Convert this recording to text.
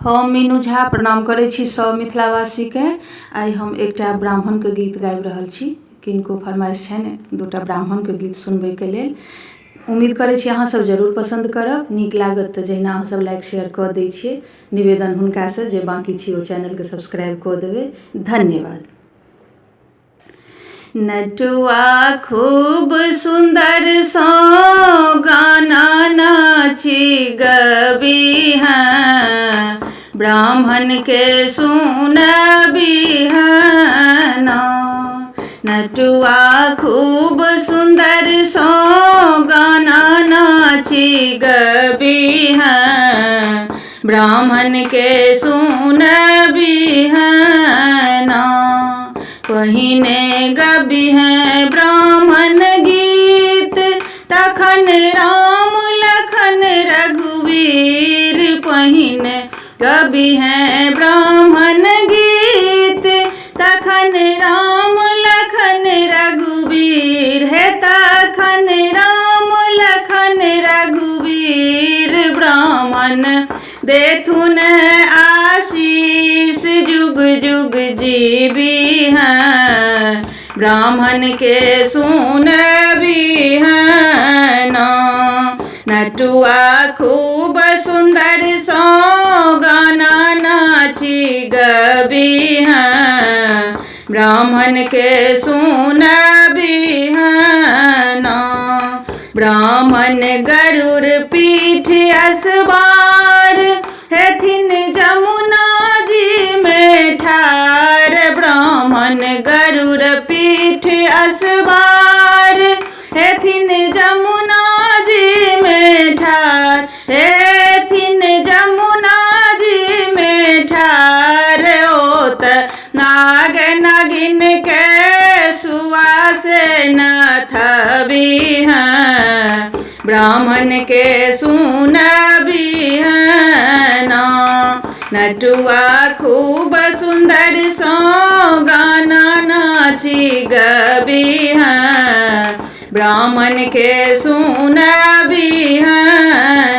हम मीनू झा प्रणाम करै छी सब मिथिलावासी के। आइ हम एकटा ब्राह्मण के गीत गाबि रहल छी। किनको फरमाइश छनि दूटा ब्राह्मण के गीत सुनबै के लेल। उम्मीद करै छी अहाँ सब जरूर पसंद करब। नीक लागत तऽ जहिना अहाँ सब लाइक शेयर कऽ दै छियै, निवेदन हुनका से जे बाकी छी ओ चैनल के सब्सक्राइब कऽ देबै। धन्यवाद। नटुआ खूब सुंदर सो गाना नाची गबी हैं, ब्राह्मण के सुनबी हैं ना। नटुआ खूब सुंदर सो गाना नाची गबी हैं, ब्राह्मण के सुनबी हैं ना। पहिने गबी हैं ब्राह्मण गीत, तखन राम लखन रघुवीर। पहिने गबी हैं ब्राह्मण गीत, तखन राम लखन रघुवीर। है तखन राम लखन रघुवीर, ब्राह्मण देथुन आशीष जुग जुग जीवी हैं, ब्राह्मण के सुनबी हैं ना। नटुआ खूब सुंदर सो गाना नाची गबी हैं, ब्राह्मण के सुनबी हैं ना। ब्राह्मण गरुड़ पीठ असवार, हेथिन जमुना जी में ठार। ब्राह्मण गरुड़ पीठ असवार, हेथिन जमुना जी में ठार। हेथिन जमुना जी में ठार, ओत नाग नागिन के सुवास नथबी हैं, ब्राह्मण के सुनबी हैं ना। नटुआ खूब सुंदर सो गाना नाची गबी हैं, ब्राह्मण के सुनबी हैं।